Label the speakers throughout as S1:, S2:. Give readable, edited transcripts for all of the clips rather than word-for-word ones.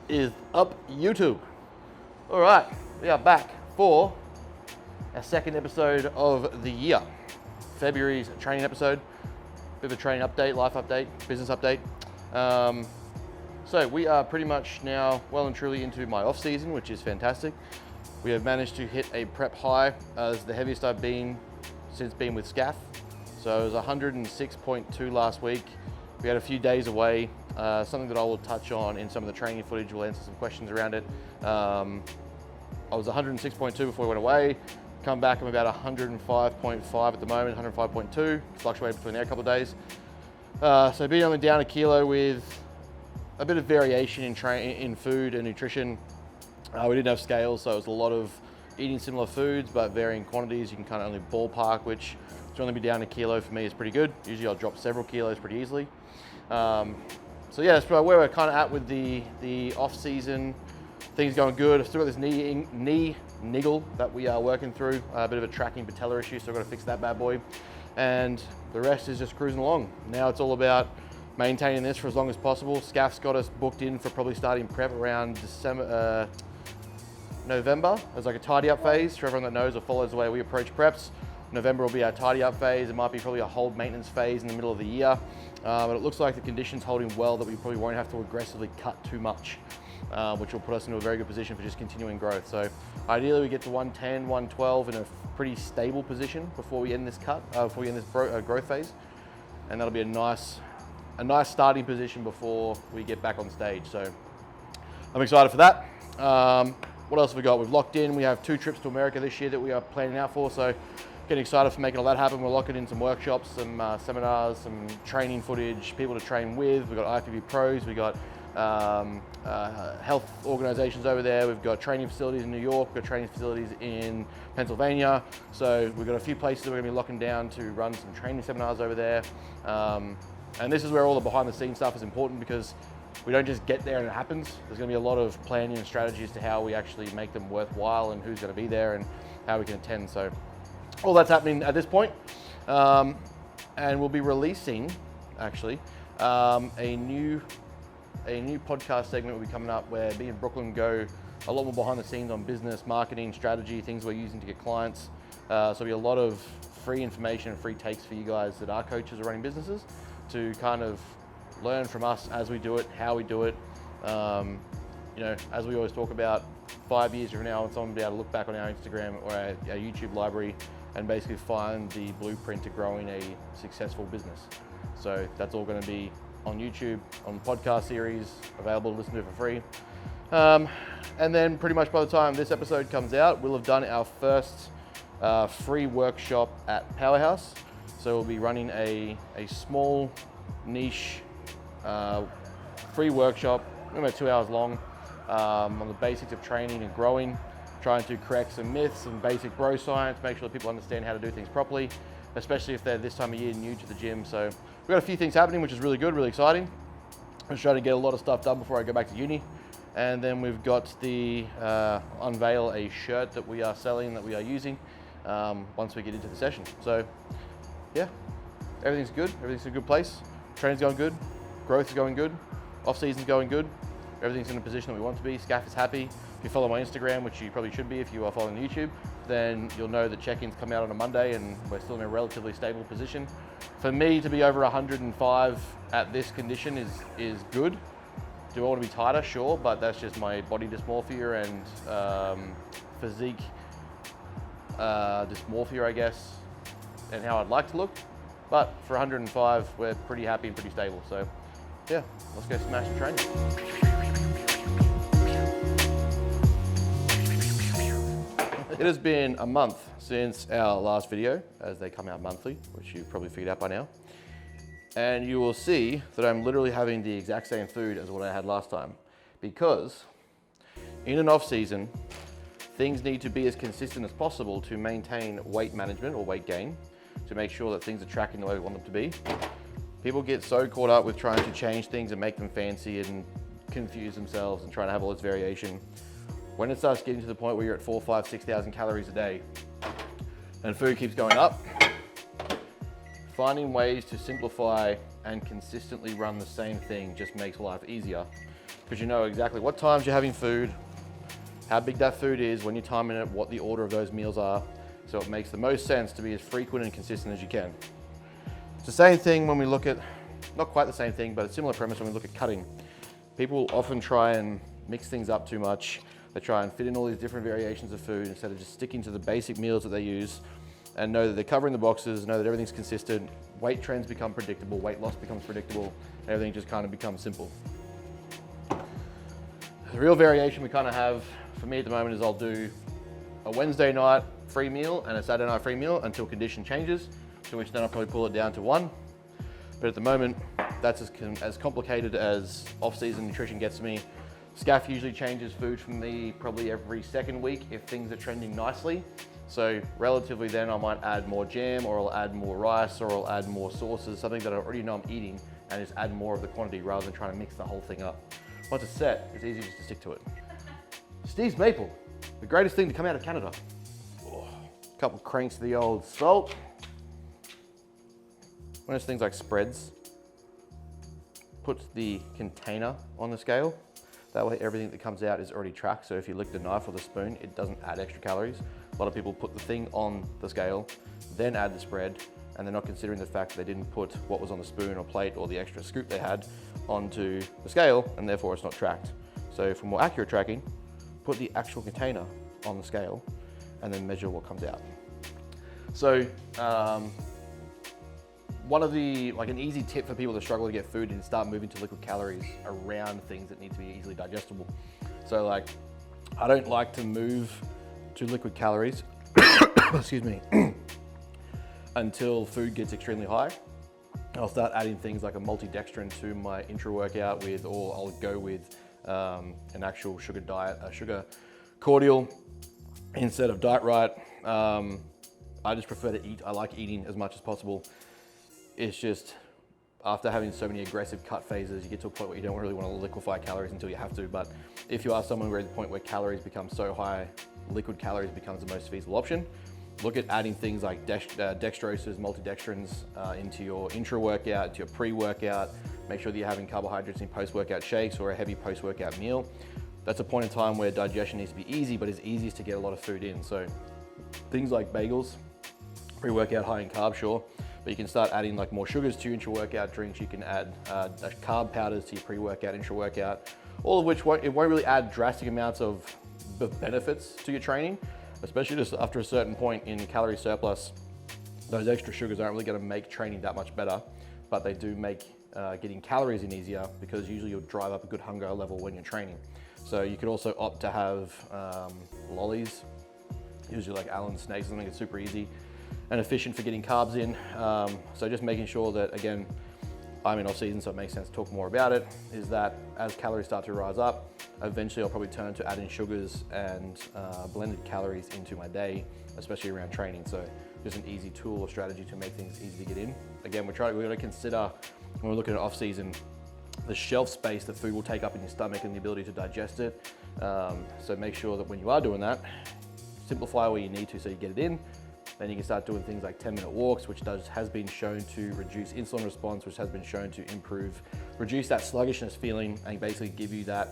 S1: is up, YouTube? All right, we are back for our second episode of the year. February's training episode, bit of a training update, life update, business update. So we are pretty much now well and truly into my off season, which is fantastic. We have managed to hit a prep high as the heaviest I've been since being with SCAF. So it was 106.2 last week. We had a few days away, something that I will touch on in some of the training footage. We'll answer some questions around it. I was 106.2 before we went away. Come back, I'm about 105.5 at the moment, 105.2. Fluctuated between there a couple of days. So being only down a kilo with a bit of variation in food and nutrition. We didn't have scales, so it was a lot of eating similar foods, but varying quantities. You can kind of only ballpark, which to only be down a kilo for me is pretty good. Usually I'll drop several kilos pretty easily. So yeah, that's where we're kind of at with the off season. Things going good. I've still got this knee niggle that we are working through. A bit of a tracking patella issue, so I've got to fix that bad boy. And the rest is just cruising along. Now it's all about maintaining this for as long as possible. SCAF's got us booked in for probably starting prep around November. There's like a tidy up phase for everyone that knows or follows the way we approach preps. November will be our tidy up phase. It might be probably a hold maintenance phase in the middle of the year. But it looks like the condition's holding well that we probably won't have to aggressively cut too much, which will put us into a very good position for just continuing growth. So ideally we get to 110, 112 in a pretty stable position before we end this before we end this growth phase. And that'll be a nice starting position before we get back on stage. So I'm excited for that. What else have we got? We've locked in. We have 2 trips to America this year that we are planning out for. So getting excited for making all that happen. We're locking in some workshops, some seminars, some training footage, people to train with. We've got IFBB pros. We've got health organizations over there. We've got training facilities in New York. We've got training facilities in Pennsylvania. So we've got a few places that we're gonna be locking down to run some training seminars over there. And this is where all the behind the scenes stuff is important, because we don't just get there and it happens. There's gonna be a lot of planning and strategies to how we actually make them worthwhile and who's gonna be there and how we can attend. So all that's happening at this point. And we'll be releasing, actually, a new podcast segment will be coming up where me and Brooklyn go a lot more behind the scenes on business, marketing, strategy, things we're using to get clients. So there'll be a lot of free information and free takes for you guys that are coaches or running businesses to kind of learn from us as we do it, how we do it. You know, as we always talk about, 5 years from now, someone will be able to look back on our Instagram or our YouTube library and basically find the blueprint to growing a successful business. So that's all going to be on YouTube, on podcast series, available to listen to for free. And then pretty much by the time this episode comes out, we'll have done our first free workshop at Powerhouse. So we'll be running a small niche free workshop, about 2 hours long, on the basics of training and growing, trying to correct some myths and basic bro science, make sure that people understand how to do things properly, especially if they're this time of year new to the gym. So we've got a few things happening, which is really good, really exciting. I'm just trying to get a lot of stuff done before I go back to uni. And then we've got the unveil a shirt that we are selling, that we are using once we get into the session. So yeah, everything's good. Everything's in a good place. Training's going good. Growth is going good. Off season's going good. Everything's in a position that we want to be. SCAF is happy. If you follow my Instagram, which you probably should be if you are following YouTube, then you'll know that check-ins come out on a Monday and we're still in a relatively stable position. For me to be over 105 at this condition is good. Do I want to be tighter? Sure, but that's just my body dysmorphia and physique dysmorphia, I guess, and how I'd like to look. But for 105, we're pretty happy and pretty stable. So yeah, let's go smash the training. It has been a month since our last video, as they come out monthly, which you've probably figured out by now. And you will see that I'm literally having the exact same food as what I had last time, because in an off season, things need to be as consistent as possible to maintain weight management or weight gain, to make sure that things are tracking the way we want them to be. People get so caught up with trying to change things and make them fancy and confuse themselves and trying to have all this variation. When it starts getting to the point where you're at 4,000, 5,000, 6,000 calories a day and food keeps going up, finding ways to simplify and consistently run the same thing just makes life easier. because you know exactly what times you're having food, how big that food is, when you're timing it, what the order of those meals are. So it makes the most sense to be as frequent and consistent as you can. It's the same thing when we look at, not quite the same thing, but a similar premise when we look at cutting. People often try and mix things up too much. They try and fit in all these different variations of food instead of just sticking to the basic meals that they use, and know that they're covering the boxes, know that everything's consistent, weight trends become predictable, weight loss becomes predictable, and everything just kind of becomes simple. The real variation we kind of have for me at the moment is I'll do a Wednesday night free meal and a Saturday night free meal until condition changes, to which then I'll probably pull it down to one. But at the moment, that's as complicated as off-season nutrition gets me. Scaff usually changes food for me probably every second week if things are trending nicely. So relatively then I might add more jam, or I'll add more rice, or I'll add more sauces, something that I already know I'm eating, and just add more of the quantity rather than trying to mix the whole thing up. Once it's set, it's easy just to stick to it. Steve's maple, the greatest thing to come out of Canada. Oh, a couple cranks of the old salt. One of those things like spreads. Put the container on the scale. That way everything that comes out is already tracked. So if you lick the knife or the spoon, it doesn't add extra calories. A lot of people put the thing on the scale, then add the spread, and they're not considering the fact that they didn't put what was on the spoon or plate or the extra scoop they had onto the scale, and therefore it's not tracked. So for more accurate tracking, put the actual container on the scale and then measure what comes out. So one of the, like an easy tip for people that struggle to get food is start moving to liquid calories around things that need to be easily digestible. So like, I don't like to move to liquid calories, excuse me, until food gets extremely high. I'll start adding things like a multidextrin to my intra-workout with, or I'll go with an actual sugar diet, a sugar cordial instead of Diet Right. I just prefer to eat. I like eating as much as possible. It's just, after having so many aggressive cut phases, you get to a point where you don't really want to liquefy calories until you have to. But if you are someone where at the point where calories become so high, liquid calories becomes the most feasible option. Look at adding things like dextroses, multidextrins into your intra-workout, into your pre-workout. Make sure that you're having carbohydrates in post-workout shakes or a heavy post-workout meal. That's a point in time where digestion needs to be easy, but it's easiest to get a lot of food in. So things like bagels, pre-workout high in carbs, sure, but you can start adding like more sugars to your intra-workout drinks. You can add carb powders to your pre-workout, intra-workout, all of which it won't really add drastic amounts of benefits to your training, especially just after a certain point in calorie surplus. Those extra sugars aren't really going to make training that much better, but they do make getting calories in easier, because usually you'll drive up a good hunger level when you're training. So you could also opt to have lollies, usually like Allen's snakes, something that's super easy and efficient for getting carbs in. So just making sure that, again, I'm in off season, so it makes sense to talk more about it, is that as calories start to rise up, eventually I'll probably turn to adding sugars and blended calories into my day, especially around training. So just an easy tool or strategy to make things easy to get in. Again, we're going to consider, when we're looking at off season, the shelf space that food will take up in your stomach and the ability to digest it. So make sure that when you are doing that, simplify where you need to so you get it in. Then you can start doing things like 10-minute walks, which has been shown to reduce insulin response, which has been shown to reduce that sluggishness feeling, and basically give you that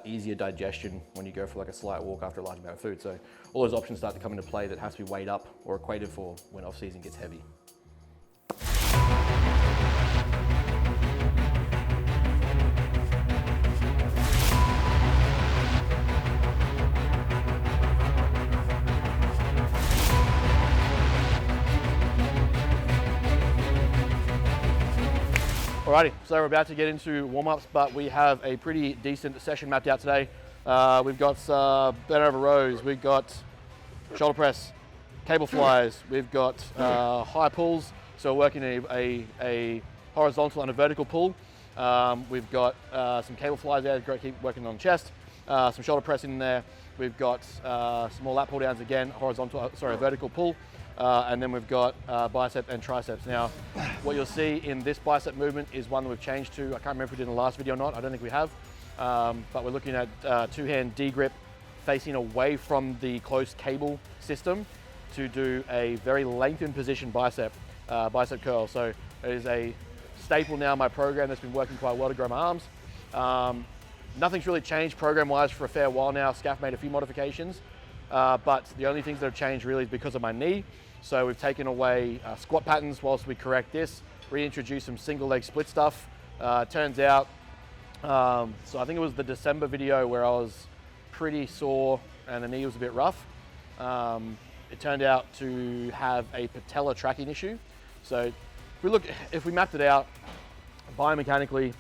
S1: easier digestion when you go for like a slight walk after a large amount of food. So all those options start to come into play that has to be weighed up or equated for when off season gets heavy. Alrighty, so we're about to get into warm-ups, but we have a pretty decent session mapped out today. We've got bent over rows, we've got shoulder press, cable flies, we've got high pulls, so we're working a horizontal and a vertical pull. We've got some cable flies there, keep working on the chest, some shoulder press in there. We've got some more lat pull downs again, a vertical pull. And then we've got bicep and triceps. Now, what you'll see in this bicep movement is one that we've changed to. I can't remember if we did in the last video or not. I don't think we have. But we're looking at two-hand D-grip facing away from the close cable system to do a very lengthened position bicep curl. So it is a staple now in my program that's been working quite well to grow my arms. Nothing's really changed program-wise for a fair while now. SCAF made a few modifications, but the only things that have changed really is because of my knee. So we've taken away squat patterns whilst we correct this, reintroduced some single leg split stuff. Turns out, so I think it was the December video where I was pretty sore and the knee was a bit rough. It turned out to have a patella tracking issue. So if we mapped it out biomechanically,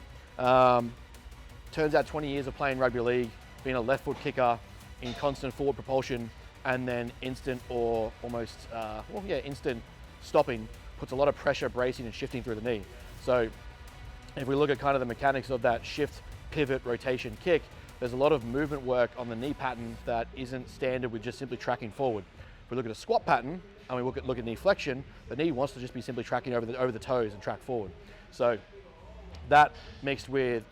S1: turns out 20 years of playing rugby league, being a left foot kicker in constant forward propulsion, and then instant or almost, instant stopping puts a lot of pressure bracing and shifting through the knee. So if we look at kind of the mechanics of that shift, pivot, rotation, kick, there's a lot of movement work on the knee pattern that isn't standard with just simply tracking forward. If we look at a squat pattern and we look at knee flexion, the knee wants to just be simply tracking over the toes and track forward. So that mixed with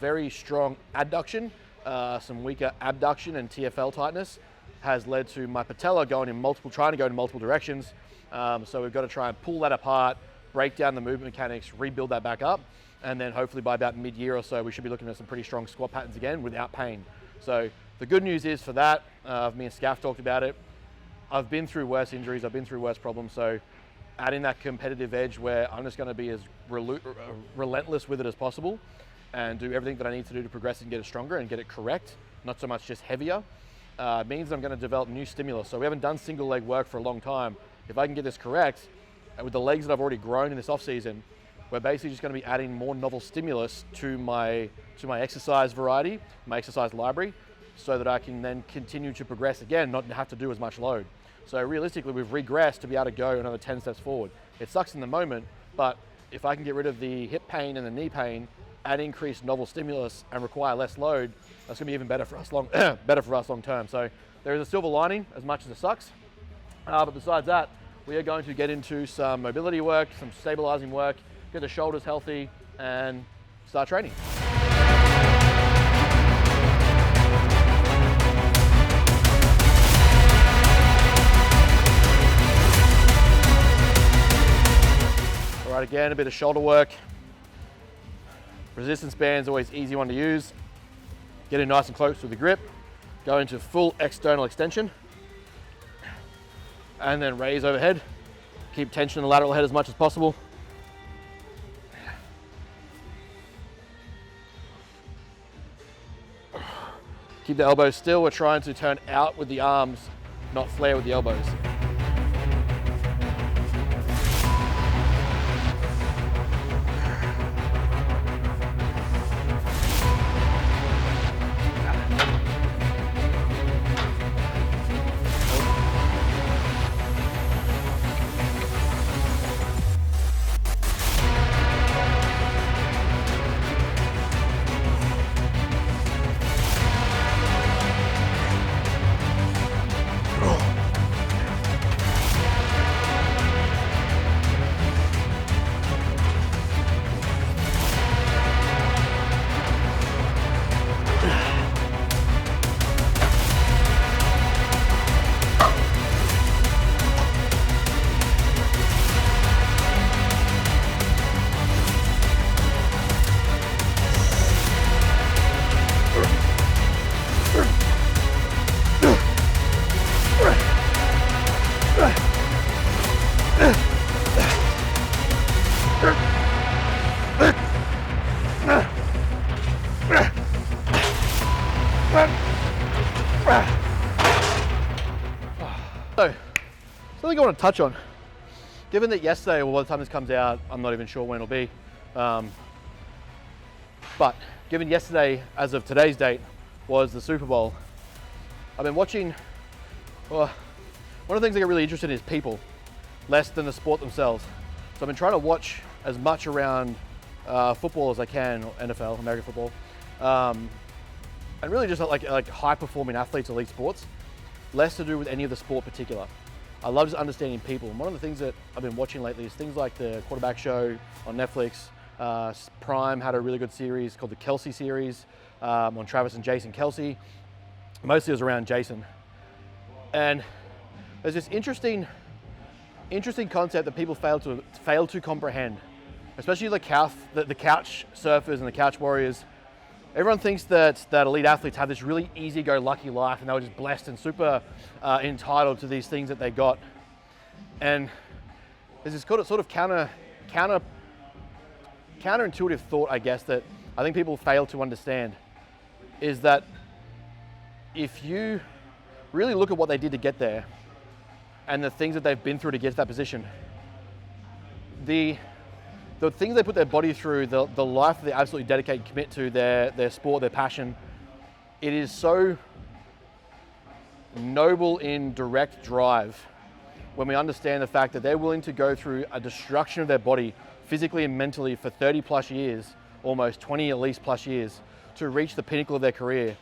S1: very strong adduction, some weaker abduction and TFL tightness has led to my patella trying to go in multiple directions. So we've got to try and pull that apart, break down the movement mechanics, rebuild that back up, and then hopefully by about mid-year or so, we should be looking at some pretty strong squat patterns again without pain. So the good news is for that, me and Scaff talked about it, I've been through worse injuries, I've been through worse problems, so adding that competitive edge where I'm just going to be as relentless with it as possible and do everything that I need to do to progress and get it stronger and get it correct, not so much just heavier, means I'm going to develop new stimulus. So we haven't done single leg work for a long time. If I can get this correct, with the legs that I've already grown in this off season, we're basically just going to be adding more novel stimulus to my exercise variety, my exercise library, so that I can then continue to progress again, not have to do as much load. So realistically, we've regressed to be able to go another 10 steps forward. It sucks in the moment, but if I can get rid of the hip pain and the knee pain, add increased novel stimulus and require less load, that's going to be even better for us long term. So there is a silver lining, as much as it sucks. But besides that, we are going to get into some mobility work, some stabilizing work, get the shoulders healthy, and start training. All right, again, a bit of shoulder work. Resistance band's always easy one to use. Get in nice and close with the grip. Go into full external extension. And then raise overhead. Keep tension in the lateral head as much as possible. Keep the elbows still. We're trying to turn out with the arms, not flare with the elbows. So, something I want to touch on. Given that yesterday, or by the time this comes out, I'm not even sure when it'll be, but given yesterday, as of today's date, was the Super Bowl, I've been watching, one of the things I get really interested in is people, less than the sport themselves. So I've been trying to watch as much around football as I can, or NFL, American football, and really just like high-performing athletes, elite sports, less to do with any of the sport particular. I love just understanding people. And one of the things that I've been watching lately is things like the quarterback show on Netflix. Prime had a really good series called the Kelsey series on Travis and Jason Kelsey. Mostly it was around Jason. And there's this interesting concept that people fail to comprehend, especially the couch surfers and the couch warriors. everyone thinks that elite athletes have this really easy-go-lucky life and they were just blessed and super entitled to these things that they got. And there's this sort of counterintuitive thought, I guess, that I think people fail to understand, is that if you really look at what they did to get there and the things that they've been through to get to that position, the things they put their body through, the life that they absolutely dedicate and commit to their sport, their passion, it is so noble in direct drive when we understand the fact that they're willing to go through a destruction of their body physically and mentally for 30 plus years, almost 20 at least plus years, to reach the pinnacle of their career.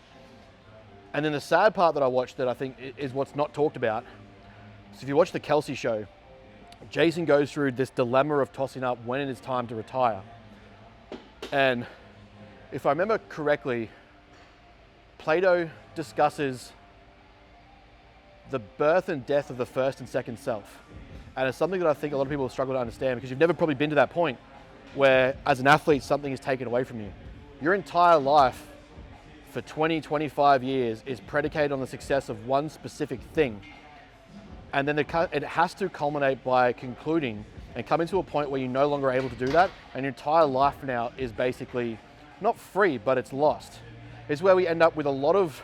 S1: And then the sad part that I watched that I think is what's not talked about. So if you watch the Kelsey show, Jason goes through this dilemma of tossing up when it is time to retire. And if I remember correctly, Plato discusses the birth and death of the first and second self. And it's something that I think a lot of people struggle to understand, because you've never probably been to that point where as an athlete, something is taken away from you. Your entire life for 20, 25 years is predicated on the success of one specific thing. And then it has to culminate by concluding and coming to a point where you're no longer able to do that, and your entire life now is basically not free, but it's lost. It's where we end up with a lot of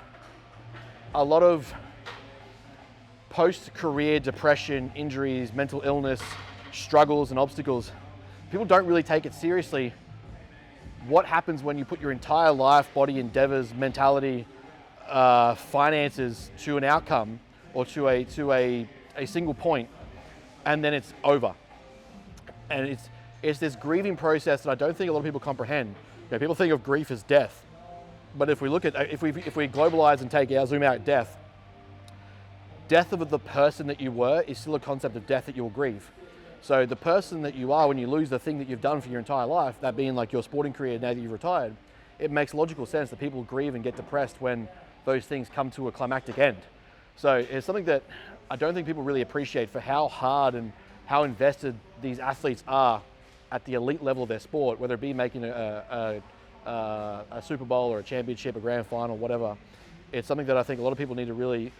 S1: post-career depression, injuries, mental illness, struggles and obstacles. People don't really take it seriously. What happens when you put your entire life, body, endeavors, mentality, finances to an outcome or to a single point, and then it's over? And it's this grieving process that I don't think a lot of people comprehend. You know, people think of grief as death, but if we globalize and zoom out death of the person that you were is still a concept of death that you will grieve. So the person that you are when you lose the thing that you've done for your entire life, that being like your sporting career now that you've retired, it makes logical sense that people grieve and get depressed when those things come to a climactic end. So it's something that I don't think people really appreciate for how hard and how invested these athletes are at the elite level of their sport, whether it be making a Super Bowl or a championship, a grand final, whatever. It's something that I think a lot of people need to really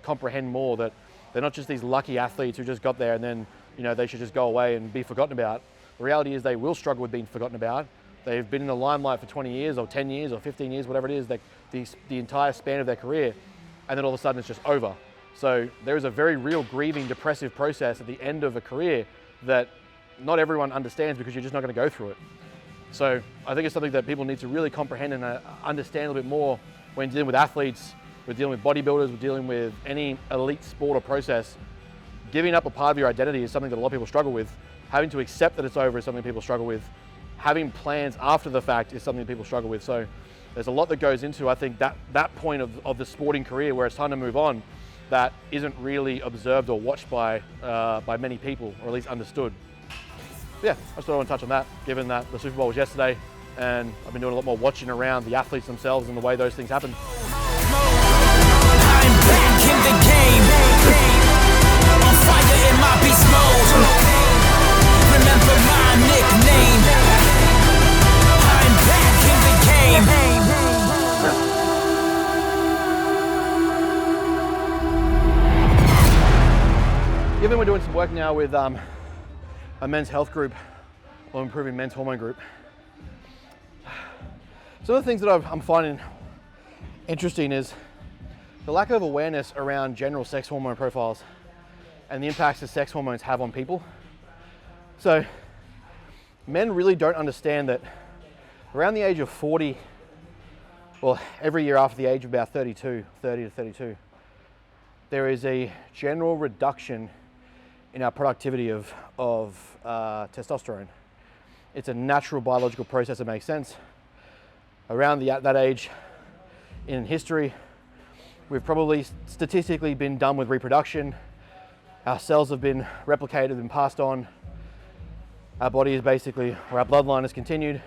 S1: comprehend more, that they're not just these lucky athletes who just got there and then, you know, they should just go away and be forgotten about. The reality is they will struggle with being forgotten about. They've been in the limelight for 20 years or 10 years or 15 years, whatever it is, the entire span of their career, and then all of a sudden it's just over. So there is a very real grieving, depressive process at the end of a career that not everyone understands, because you're just not going to go through it. So I think it's something that people need to really comprehend and understand a little bit more when dealing with athletes. We're dealing with bodybuilders, we're dealing with any elite sport or process. Giving up a part of your identity is something that a lot of people struggle with. Having to accept that it's over is something people struggle with. Having plans after the fact is something people struggle with. So there's a lot that goes into, I think, that point of the sporting career where it's time to move on, that isn't really observed or watched by many people, or at least understood. Yeah, I just thought I want to touch on that, given that the Super Bowl was yesterday, and I've been doing a lot more watching around the athletes themselves and the way those things happen.
S2: I'm back in the game, on fire in my beast mode. Remember my nickname. I'm back in the game.
S1: Given we're doing some work now with a men's health group, or improving men's hormone group, some of the things that I'm finding interesting is the lack of awareness around general sex hormone profiles and the impacts that sex hormones have on people. So men really don't understand that around the age of 40, well, every year after the age of about 30 to 32, there is a general reduction in our productivity of testosterone. It's a natural biological process that makes sense. Around that age in history, we've probably statistically been done with reproduction. Our cells have been replicated and passed on. Our body is basically, or our bloodline is continued.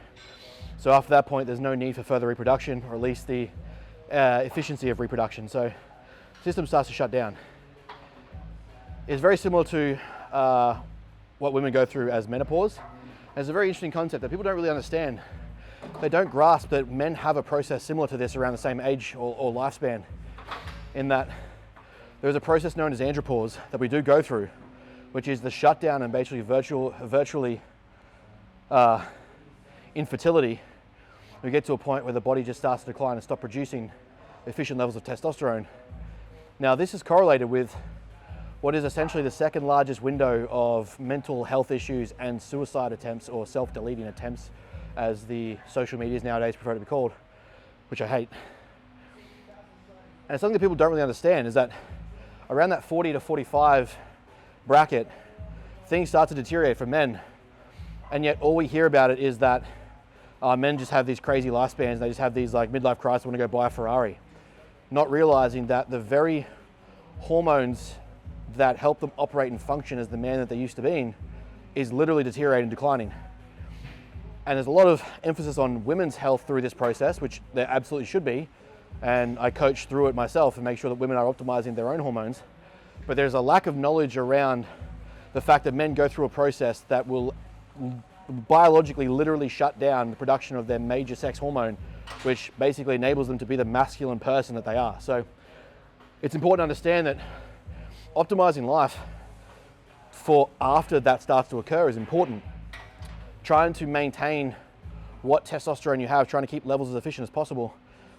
S1: So after that point, there's no need for further reproduction, or at least the efficiency of reproduction. So the system starts to shut down. It's very similar to what women go through as menopause. And it's a very interesting concept that people don't really understand. they don't grasp that men have a process similar to this around the same age or lifespan, in that there's a process known as andropause that we do go through, which is the shutdown and basically virtually infertility. We get to a point where the body just starts to decline and stop producing efficient levels of testosterone. Now, this is correlated with what is essentially the second largest window of mental health issues and suicide attempts, or self-deleting attempts, as the social medias nowadays prefer to be called, which I hate. And something that people don't really understand is that around that 40 to 45 bracket, things start to deteriorate for men. And yet all we hear about it is that men just have these crazy lifespans, they just have these like midlife crises, want to go buy a Ferrari. Not realizing that the very hormones that help them operate and function as the man that they used to be is literally deteriorating and declining. And there's a lot of emphasis on women's health through this process, which there absolutely should be. And I coach through it myself and make sure that women are optimizing their own hormones. But there's a lack of knowledge around the fact that men go through a process that will biologically literally shut down the production of their major sex hormone, which basically enables them to be the masculine person that they are. So it's important to understand that optimizing life for after that starts to occur is important. Trying to maintain what testosterone you have, trying to keep levels as efficient as possible,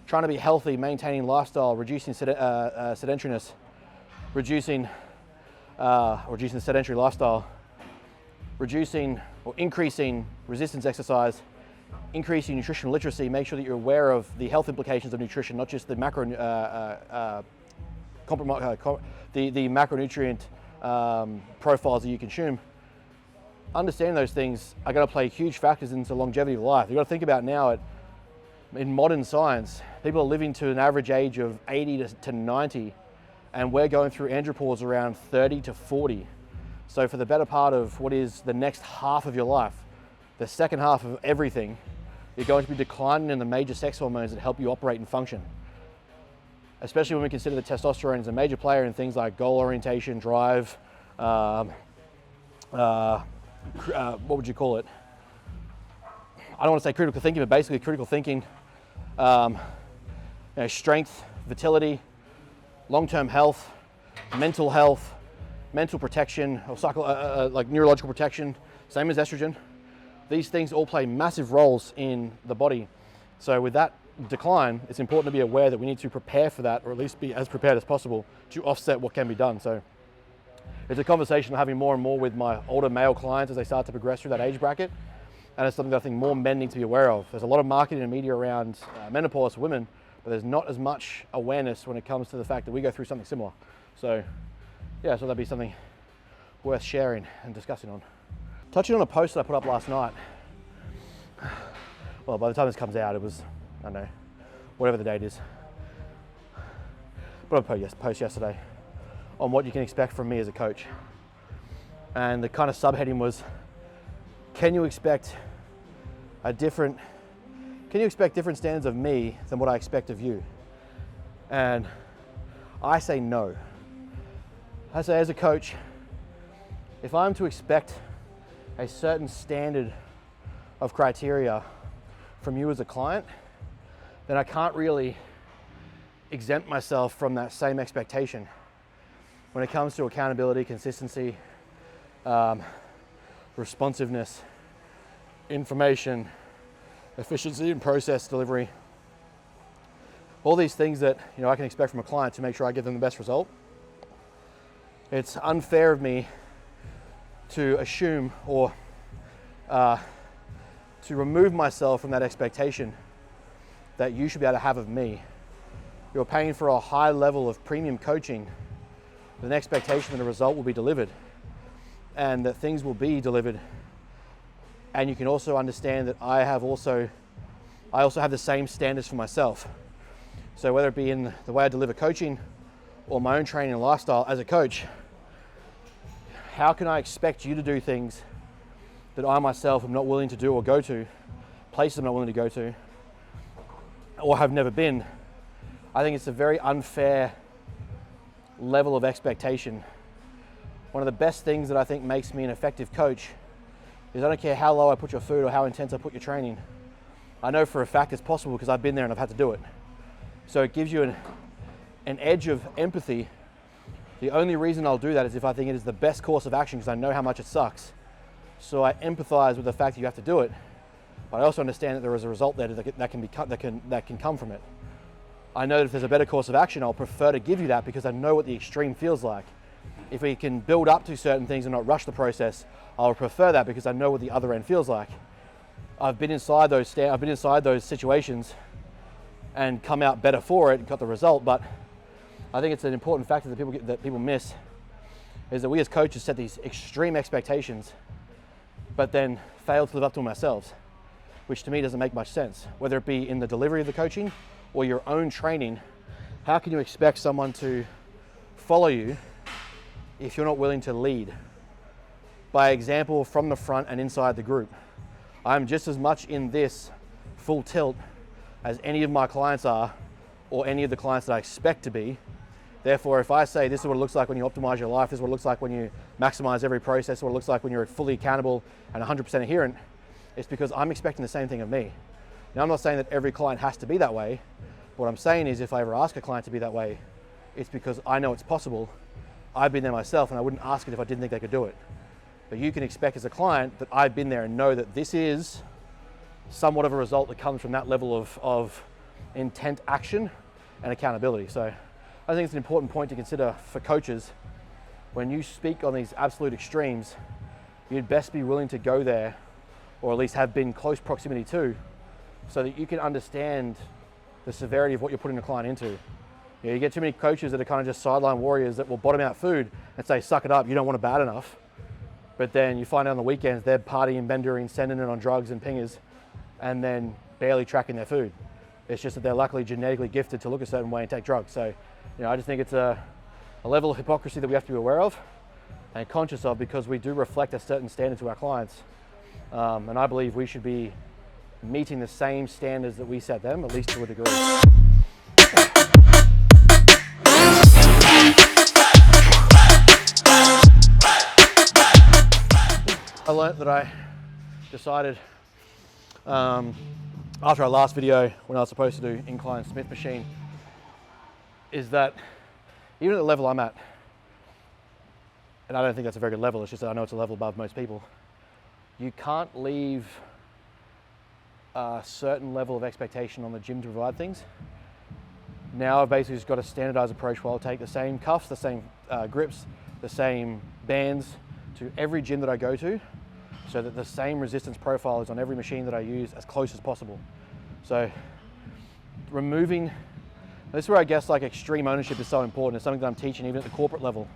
S1: trying to be healthy, maintaining lifestyle, reducing sedentariness, reducing the sedentary lifestyle, reducing or increasing resistance exercise, increasing nutritional literacy, make sure that you're aware of the health implications of nutrition, not just the macronutrient profiles that you consume. Understanding those things are going to play huge factors into longevity of life. You've got to think about now, in modern science, people are living to an average age of 80 to 90, and we're going through andropause around 30 to 40. So for the better part of what is the next half of your life, the second half of everything, you're going to be declining in the major sex hormones that help you operate and function. Especially when we consider that testosterone is a major player in things like goal orientation, drive, what would you call it? I don't want to say critical thinking, but basically critical thinking, strength, vitality, long-term health, mental protection, or like neurological protection, same as estrogen. These things all play massive roles in the body. So with that decline, it's important to be aware that we need to prepare for that, or at least be as prepared as possible to offset what can be done. So it's a conversation I'm having more and more with my older male clients as they start to progress through that age bracket. And it's something that I think more men need to be aware of. There's a lot of marketing and media around menopause for women, but there's not as much awareness when it comes to the fact that we go through something similar. So yeah, so that'd be something worth sharing and discussing on. Touching on a post that I put up last night. Well, by the time this comes out, it was, I don't know, whatever the date is. Put up a post yesterday on what you can expect from me as a coach. And the kind of subheading was, can you expect different standards of me than what I expect of you? And I say no. I say, as a coach, if I'm to expect a certain standard of criteria from you as a client, then I can't really exempt myself from that same expectation when it comes to accountability, consistency, responsiveness, information, efficiency and process delivery. All these things that I can expect from a client to make sure I give them the best result. It's unfair of me to assume or to remove myself from that expectation that you should be able to have of me. You're paying for a high level of premium coaching with an expectation that a result will be delivered and that things will be delivered. And you can also understand that I also have the same standards for myself. So whether it be in the way I deliver coaching or my own training and lifestyle as a coach, how can I expect you to do things that I myself am not willing to do or go to, places I'm not willing to go to, or have never been? I think it's a very unfair level of expectation. One of the best things that I think makes me an effective coach is I don't care how low I put your food or how intense I put your training.
S3: I know for a fact it's possible because I've been there and I've had to do it. So it gives you an edge of empathy. The only reason I'll do that is if I think it is the best course of action because I know how much it sucks. So I empathize with the fact that you have to do it, but I also understand that there is a result there that can come from it. I know that if there's a better course of action, I'll prefer to give you that because I know what the extreme feels like. If we can build up to certain things and not rush the process, I'll prefer that because I know what the other end feels like. I've been inside those situations and come out better for it and got the result, but I think it's an important factor that people miss is that we as coaches set these extreme expectations but then fail to live up to them ourselves, which to me doesn't make much sense. Whether it be in the delivery of the coaching or your own training, how can you expect someone to follow you if you're not willing to lead by example from the front and inside the group? I'm just as much in this full tilt as any of my clients are or any of the clients that I expect to be. Therefore, if I say this is what it looks like when you optimize your life, this is what it looks like when you maximize every process, this is what it looks like when you're fully accountable and 100% adherent, it's because I'm expecting the same thing of me. Now, I'm not saying that every client has to be that way. What I'm saying is if I ever ask a client to be that way, it's because I know it's possible. I've been there myself and I wouldn't ask it if I didn't think they could do it. But you can expect as a client that I've been there and know that this is somewhat of a result that comes from that level of intent, action, and accountability. So I think it's an important point to consider for coaches. When you speak on these absolute extremes, you'd best be willing to go there, or at least have been close proximity to, so that you can understand the severity of what you're putting the client into. You know, you get too many coaches that are kind of just sideline warriors that will bottom out food and say, suck it up, you don't want it bad enough. But then you find out on the weekends they're partying, bendering, sending it on drugs and pingers, and then barely tracking their food. It's just that they're luckily genetically gifted to look a certain way and take drugs. So, you know, I just think it's a level of hypocrisy that we have to be aware of and conscious of because we do reflect a certain standard to our clients. And I believe we should be meeting the same standards that we set them, at least to a degree. I learned that I decided after our last video when I was supposed to do incline Smith machine is that even at the level I'm at, and I don't think that's a very good level, it's just that I know it's a level above most people, you can't leave a certain level of expectation on the gym to provide things. Now I've basically just got a standardized approach where I'll take the same cuffs, the same grips, the same bands to every gym that I go to, so that the same resistance profile is on every machine that I use as close as possible. So removing, this is where I guess like extreme ownership is so important. It's something that I'm teaching even at the corporate level,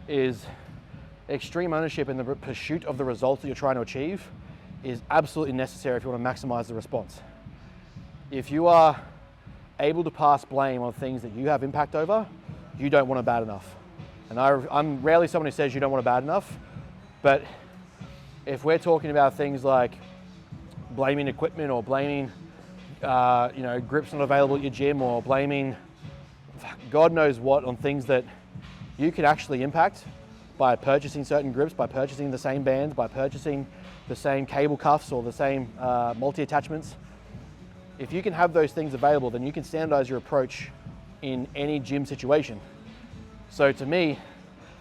S3: is extreme ownership in the pursuit of the results that you're trying to achieve is absolutely necessary if you want to maximize the response. If you are able to pass blame on things that you have impact over, you don't want it bad enough. And I'm rarely someone who says you don't want it bad enough, but if we're talking about things like blaming equipment or blaming grips not available at your gym or blaming God knows what on things that you can actually impact by purchasing certain grips, by purchasing the same bands, by purchasing the same cable cuffs or the same multi-attachments. If you can have those things available, then you can standardize your approach in any gym situation. So to me,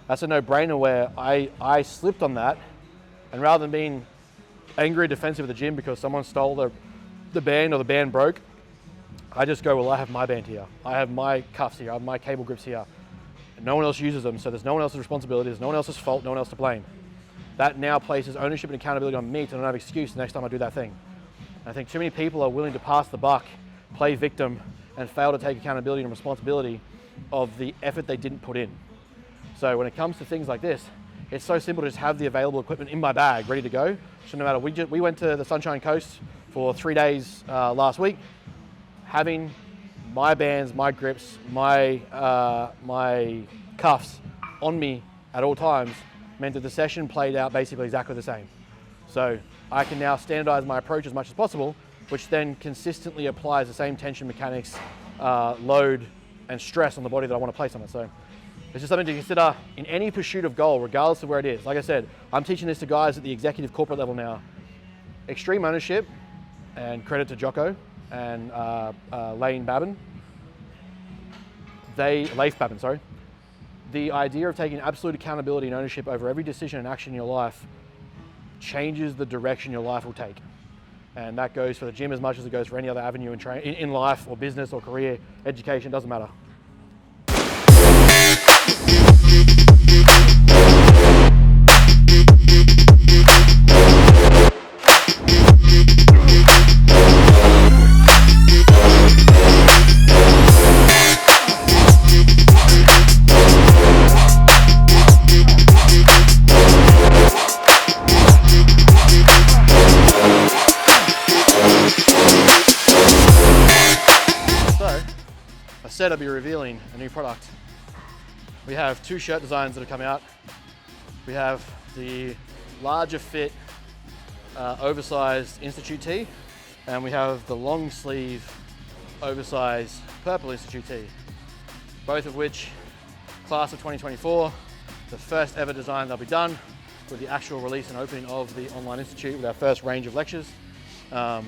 S3: that's a no-brainer where I slipped on that, and rather than being angry, defensive at the gym because someone stole the band or the band broke, I just go, well, I have my band here. I have my cuffs here. I have my cable grips here. And no one else uses them, so there's no one else's responsibility. There's no one else's fault, no one else to blame. That now places ownership and accountability on me to not have excuse the next time I do that thing. And I think too many people are willing to pass the buck, play victim, and fail to take accountability and responsibility of the effort they didn't put in. So when it comes to things like this, it's so simple to just have the available equipment in my bag, ready to go. So no matter, we went to the Sunshine Coast for 3 days last week, having my bands, my grips, my cuffs on me at all times meant that the session played out basically exactly the same. So I can now standardize my approach as much as possible, which then consistently applies the same tension mechanics, load, and stress on the body that I want to place on it. So it's just something to consider in any pursuit of goal, regardless of where it is. Like I said, I'm teaching this to guys at the executive corporate level now. Extreme ownership and credit to Jocko and Leif Babin, sorry. The idea of taking absolute accountability and ownership over every decision and action in your life changes the direction your life will take. And that goes for the gym as much as it goes for any other avenue in life or business or career, education, doesn't matter. I'll be revealing a new product. We have 2 shirt designs that have come out. We have the larger fit, oversized Institute tee, and we have the long sleeve, oversized purple Institute tee. Both of which, class of 2024, the first ever design that'll be done with the actual release and opening of the online institute with our first range of lectures. So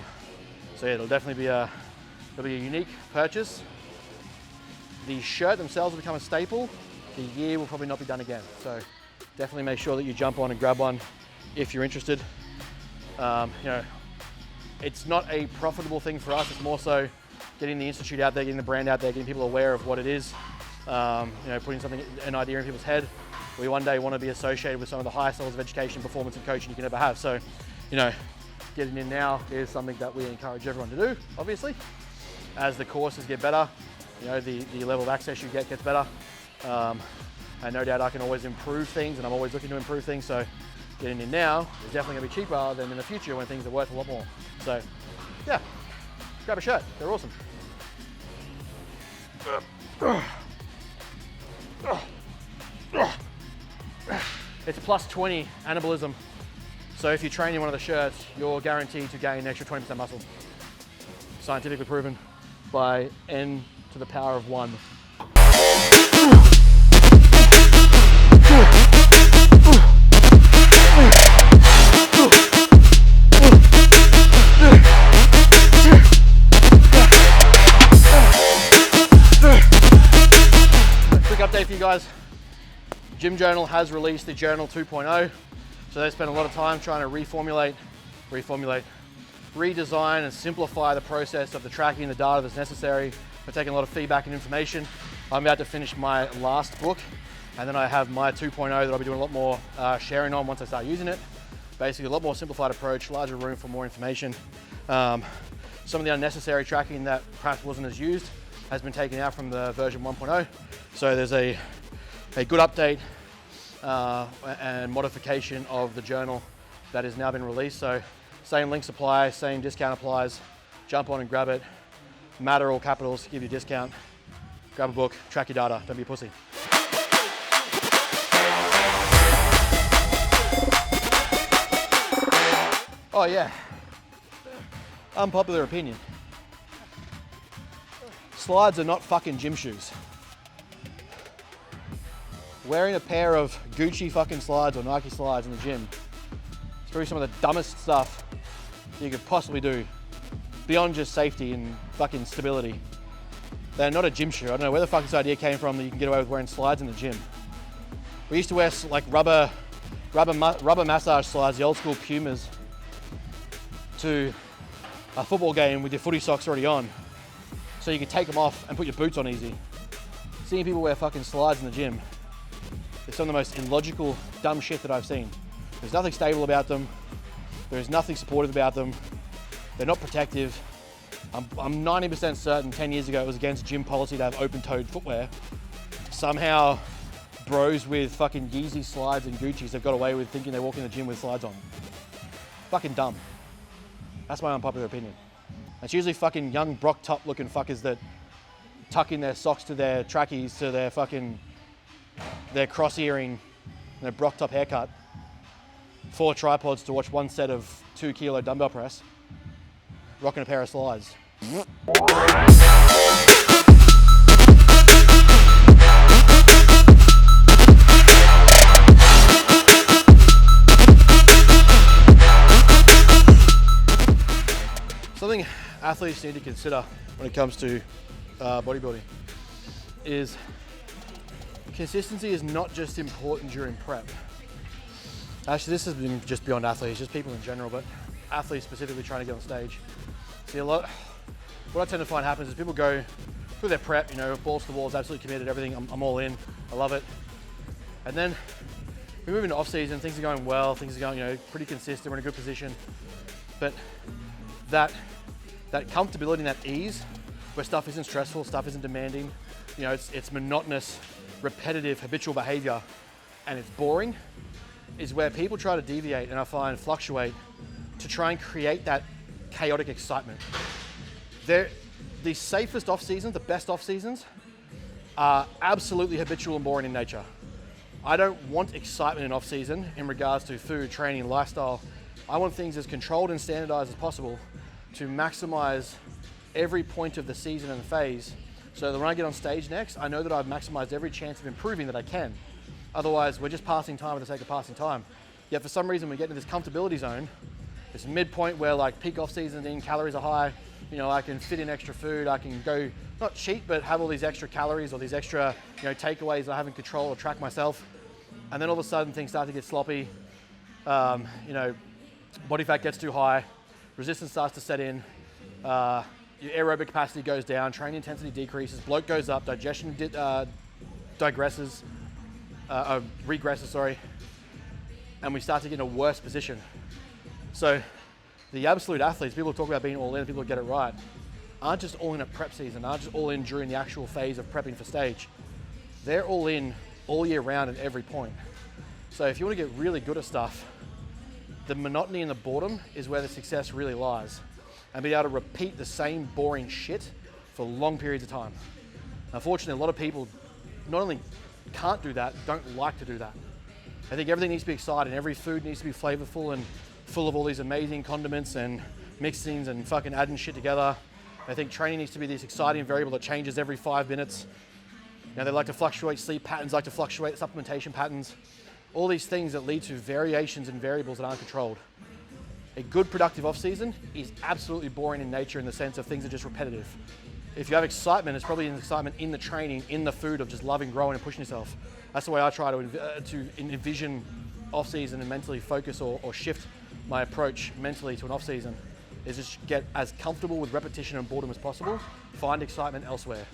S3: yeah, it'll definitely be a unique purchase. The shirt themselves will become a staple. The year will probably not be done again. So definitely make sure that you jump on and grab one if you're interested. You know, it's not a profitable thing for us. It's more so getting the institute out there, getting the brand out there, getting people aware of what it is. You know, putting an idea in people's head. We one day want to be associated with some of the highest levels of education, performance, and coaching you can ever have. So, you know, getting in now is something that we encourage everyone to do, obviously. As the courses get better, you know, the level of access you get gets better. And no doubt I can always improve things, and I'm always looking to improve things. So getting in now is definitely gonna be cheaper than in the future when things are worth a lot more. So yeah, grab a shirt, they're awesome. It's plus 20 anabolism. So if you train in one of the shirts, you're guaranteed to gain an extra 20% muscle. Scientifically proven by N to the power of 1. Quick update for you guys. Gym Journal has released the Journal 2.0. So they spent a lot of time trying to redesign and simplify the process of the tracking, the data that's necessary. We're taking a lot of feedback and information. I'm about to finish my last book, and then I have my 2.0 that I'll be doing a lot more sharing on once I start using it. Basically a lot more simplified approach, larger room for more information. Some of the unnecessary tracking that perhaps wasn't as used has been taken out from the version 1.0. So there's a good update and modification of the journal that has now been released. So same links apply, same discount applies. Jump on and grab it. Matter all capitals, give you a discount. Grab a book, track your data, don't be a pussy. Oh yeah, unpopular opinion. Slides are not fucking gym shoes. Wearing a pair of Gucci fucking slides or Nike slides in the gym is probably some of the dumbest stuff you could possibly do, beyond just safety and fucking stability. They're not a gym shoe. I don't know where the fuck this idea came from that you can get away with wearing slides in the gym. We used to wear like rubber massage slides, the old school Pumas, to a football game with your footy socks already on, so you could take them off and put your boots on easy. Seeing people wear fucking slides in the gym is some of the most illogical, dumb shit that I've seen. There's nothing stable about them. There's nothing supportive about them. They're not protective. I'm 90% certain 10 years ago it was against gym policy to have open-toed footwear. Somehow, bros with fucking Yeezy slides and Gucci's have got away with thinking they walk in the gym with slides on. Fucking dumb. That's my unpopular opinion. It's usually fucking young Brock top looking fuckers that tuck in their socks to their trackies to their cross earring and their Brock top haircut. 4 tripods to watch one set of 2 kilo dumbbell press. Rocking a pair of slides. Something athletes need to consider when it comes to bodybuilding is consistency is not just important during prep. Actually, this has been just beyond athletes, just people in general, but athletes specifically trying to get on stage. See, what I tend to find happens is people go through their prep, you know, balls to the walls, absolutely committed, everything, I'm all in, I love it. And then we move into off season, things are going well, things are going, you know, pretty consistent, we're in a good position. But that comfortability and that ease, where stuff isn't stressful, stuff isn't demanding, you know, it's monotonous, repetitive, habitual behavior, and it's boring, is where people try to deviate and I find fluctuate to try and create that chaotic excitement. The safest off seasons, the best off seasons, are absolutely habitual and boring in nature. I don't want excitement in off season in regards to food, training, lifestyle. I want things as controlled and standardized as possible to maximize every point of the season and phase, so that when I get on stage next, I know that I've maximized every chance of improving that I can. Otherwise, we're just passing time for the sake of passing time. Yet for some reason, we get into this comfortability zone, this midpoint where like peak off season, calories are high, you know, I can fit in extra food, I can go, not cheat, but have all these extra calories or these extra, you know, takeaways I haven't control or track myself. And then all of a sudden things start to get sloppy, you know, body fat gets too high, resistance starts to set in, your aerobic capacity goes down, training intensity decreases, bloat goes up, digestion regresses, and we start to get in a worse position. So the absolute athletes, people talk about being all in, people get it right, aren't just all in at prep season, aren't just all in during the actual phase of prepping for stage. They're all in all year round at every point. So if you want to get really good at stuff, the monotony and the boredom is where the success really lies. And be able to repeat the same boring shit for long periods of time. Unfortunately, a lot of people not only can't do that, don't like to do that. I think everything needs to be exciting. Every food needs to be flavorful and full of all these amazing condiments and mixings and fucking adding shit together. I think training needs to be this exciting variable that changes every 5 minutes. You know, they like to fluctuate, sleep patterns like to fluctuate, supplementation patterns. All these things that lead to variations and variables that aren't controlled. A good productive off season is absolutely boring in nature in the sense of things are just repetitive. If you have excitement, it's probably an excitement in the training, in the food of just loving, growing and pushing yourself. That's the way I try to envision off season and mentally focus or shift my approach mentally to an off season, is just get as comfortable with repetition and boredom as possible, find excitement elsewhere.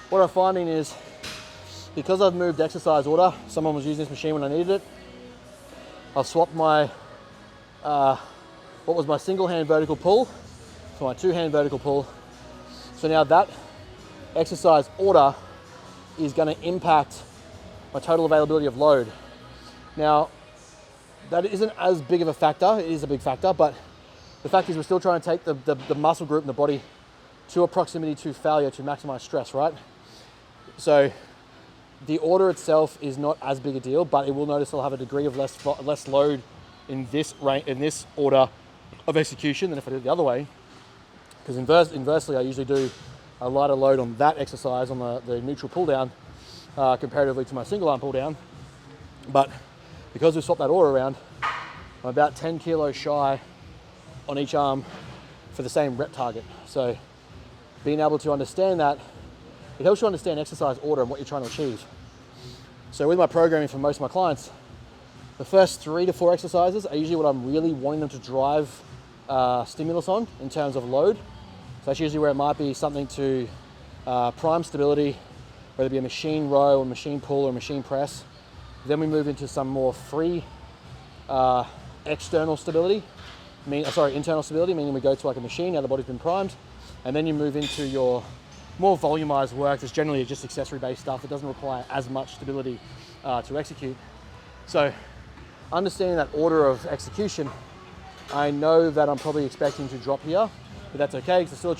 S3: What I'm finding is, because I've moved exercise order, someone was using this machine when I needed it, I've swapped my, what was my single hand vertical pull for my 2-hand vertical pull. So now that exercise order is going to impact my total availability of load. Now, that isn't as big of a factor, it is a big factor, but the fact is we're still trying to take the muscle group in the body to a proximity to failure to maximize stress, right? So the order itself is not as big a deal, but it will notice I'll have a degree of less load in this order of execution than if I did it the other way. Because inversely, I usually do a lighter load on that exercise, on the neutral pull down, comparatively to my single arm pull down. But because we swapped that order around, I'm about 10 kilos shy on each arm for the same rep target. So being able to understand that, it helps you understand exercise order and what you're trying to achieve. So with my programming for most of my clients, the first 3 to 4 exercises are usually what I'm really wanting them to drive stimulus on in terms of load. So that's usually where it might be something to prime stability, whether it be a machine row or machine pull or machine press. Then we move into some more free internal stability, meaning we go to like a machine, now the body's been primed, and then you move into your more volumized work that's generally just accessory-based stuff that doesn't require as much stability to execute. So understanding that order of execution, I know that I'm probably expecting to drop here, but that's okay because I still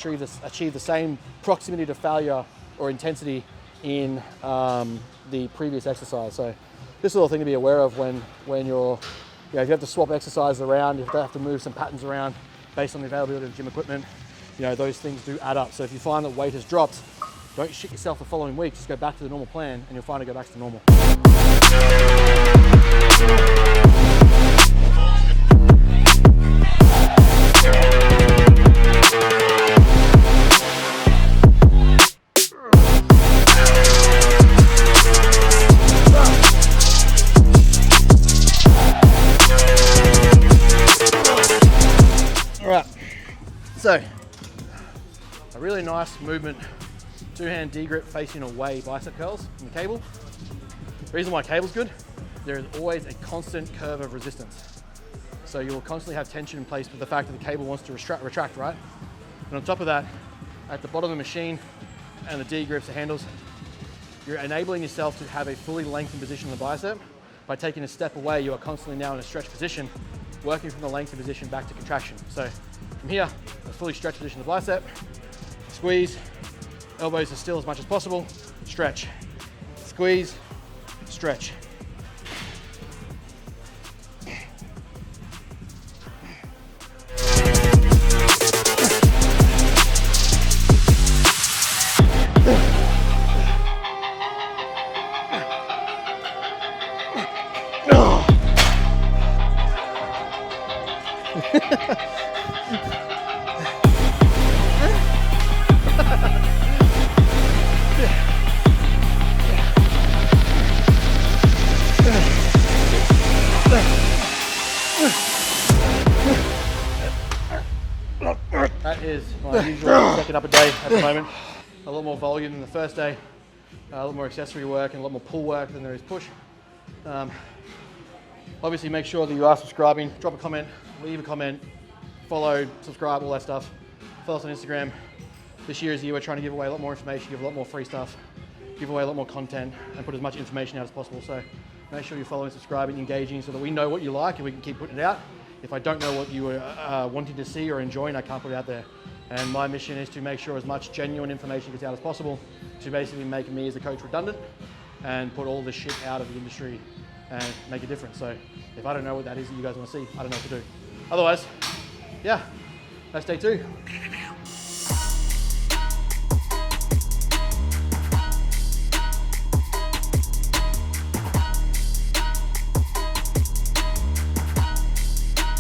S3: achieve the same proximity to failure or intensity in the previous exercise. So this is a little thing to be aware of when you're, if you have to swap exercises around, if you have to move some patterns around based on the availability of gym equipment, those things do add up. So if you find that weight has dropped, don't shit yourself the following week, just go back to the normal plan and you'll find it go back to normal. All right, so a really nice movement, 2-hand D-grip facing away bicep curls from the cable. The reason why cable's good, there is always a constant curve of resistance. So you'll constantly have tension in place with the fact that the cable wants to retract, right? And on top of that, at the bottom of the machine and the D-grips, the handles, you're enabling yourself to have a fully lengthened position in the bicep. By taking a step away, you are constantly now in a stretch position, working from the lengthened position back to contraction. So from here, a fully stretched position of the bicep, squeeze, elbows are still as much as possible, stretch, squeeze, stretch. That is my usual second upper day at the moment. A lot more volume than the first day, a lot more accessory work and a lot more pull work than there is push. Obviously make sure that you are subscribing, drop a comment, leave a comment, follow, subscribe, all that stuff. Follow us on Instagram. This year is the year we're trying to give away a lot more information, give a lot more free stuff, give away a lot more content and put as much information out as possible. So make sure you're following, subscribing, engaging so that we know what you like and we can keep putting it out. If I don't know what you are wanting to see or enjoying, I can't put it out there. And my mission is to make sure as much genuine information gets out as possible to basically make me as a coach redundant and put all the shit out of the industry and make a difference. So if I don't know what that is that you guys want to see, I don't know what to do. Otherwise, yeah, that's day 2.